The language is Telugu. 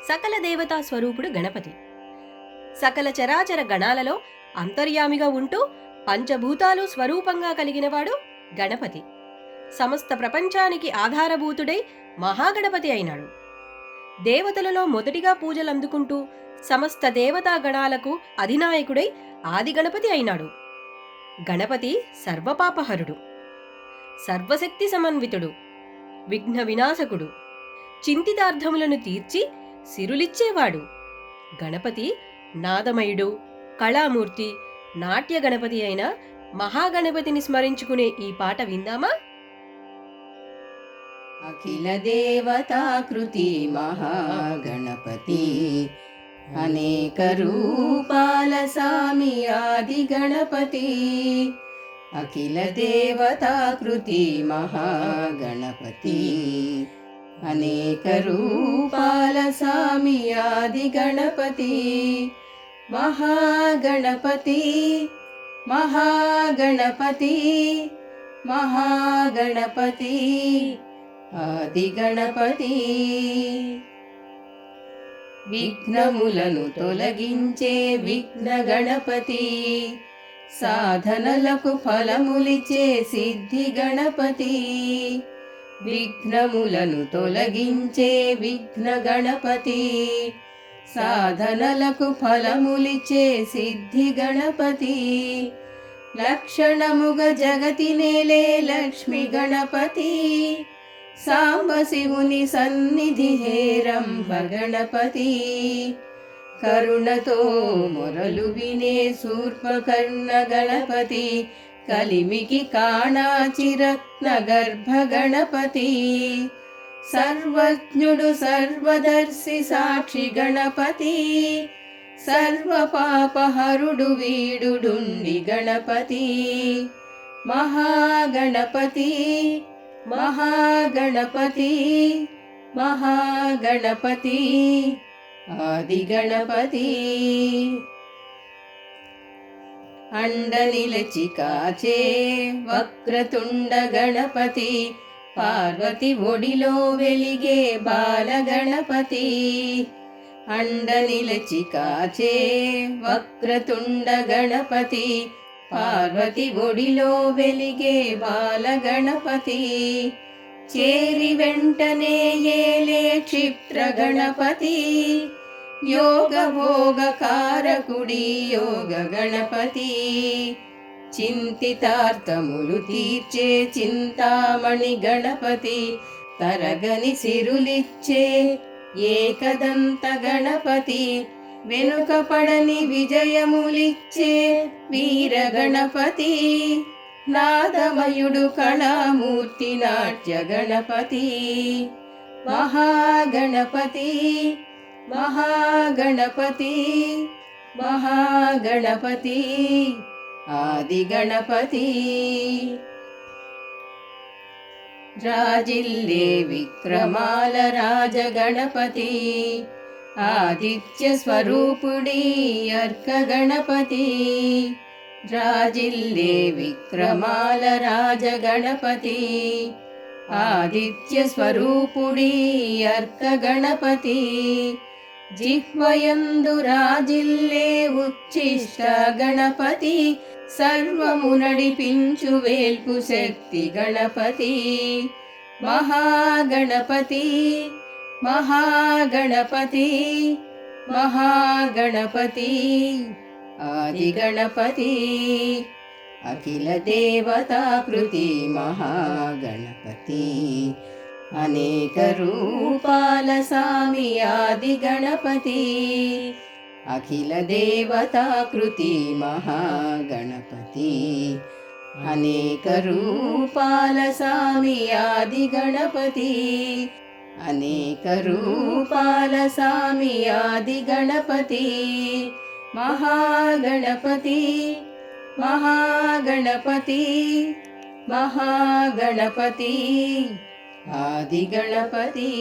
సకల దేవతా స్వరూపుడు గణపతి. సకల చరాచర గణాలలో అంతర్యామిగా ఉంటూ పంచభూతాలు స్వరూపంగా కలిగినవాడు గణపతి. సమస్త ప్రపంచానికి ఆధారభూతుడై మహాగణపతి అయినాడు. దేవతలలో మొదటిగా పూజలందుకుంటూ సమస్త దేవతా గణాలకు అధినాయకుడై ఆది గణపతి అయినాడు. గణపతి సర్వపాపహరుడు, సర్వశక్తి సమన్వితుడు, విఘ్న వినాశకుడు, చింతితార్థములను తీర్చి సిరులిచ్చేవాడు. గణపతి నాదమయుడు, కళామూర్తి, నాట్య గణపతి అయిన మహాగణపతిని స్మరించుకునే ఈ పాట విందామా? అఖిల దేవతాకృతి మహాగణపతి, అనేక రూపాల సామి ఆది గణపతి. అఖిల దేవతాకృతి మహాగణపతి, అనేక రూపాల సామి ఆది గణపతి. మహాగణపతి మహాగణపతి మహాగణపతి ఆది గణపతి. విఘ్నములను తొలగించే విఘ్న గణపతి, సాధనలకు ఫలములిచ్చే సిద్ధి గణపతి. విఘ్నములను తొలగించే విఘ్న గణపతి, సాధనలకు ఫలములిచ్చే సిద్ధి గణపతి. లక్షణముగ జగతి నేలే లక్ష్మి గణపతి, సాంబ శివుని సన్నిధి హేరంబ గణపతి. కరుణతో మొరలు వినే శూర్పకర్ణ గణపతి, కలిమికి కాణాచిరత్న గర్భ గణపతి. సర్వజ్ఞుడు సర్వదర్శి సాక్షి గణపతి, సర్వపాపహరుడు వీడుడుండి గణపతి. మహాగణపతి మహాగణపతి మహాగణపతి ఆది గణపతి. అండ నిలచి కాచే వక్రతుండ గణపతి, పార్వతి ఒడిలో వెలిగే బాల గణపతి. అండ నిలచి కాచే వక్రతుండ గణపతి, పార్వతి ఒడిలో వెలిగే బాల గణపతి. చేరి వెంటనే ఏలే క్షిప్ర గణపతి, యోగ భోగ కారకుడి యోగ గణపతి. చింతితార్థములు తీర్చే చింతామణి గణపతి, తరగని సిరులిచ్చే ఏకదంత గణపతి. వెనుకపడని విజయములిచ్చే వీర గణపతి, నాదమయుడు కళామూర్తి నాట్య గణపతి. మహాగణపతి మహాగణపతి మహాగణపతి ఆది గణపతి. రాజిల్లే విక్రమాల రాజ గణపతి, ఆదిత్య స్వరూపుడి అర్క గణపతి. రాజిల్లే విక్రమాల రాజ గణపతి, ఆదిత్య స్వరూపుడి అర్క గణపతి. జిహ్వయందు రాజిల్లే ఉచ్ఛిష్ట గణపతి, సర్వము నడిపించు వేల్పు శక్తి గణపతి. మహాగణపతి మహాగణపతి మహాగణపతి ఆది గణపతి. అఖిల దేవతాకృతి మహాగణపతి, అనేక రూపాల సామి ఆది గణపతి. అఖిల దేవతాకృతి మహాగణపతి, అనేక రూపాల సామి ఆది గణపతి. అనేక రూపాల సామి ఆది గణపతి. మహాగణపతి మహాగణపతి మహాగణపతి ఆది గణపతి.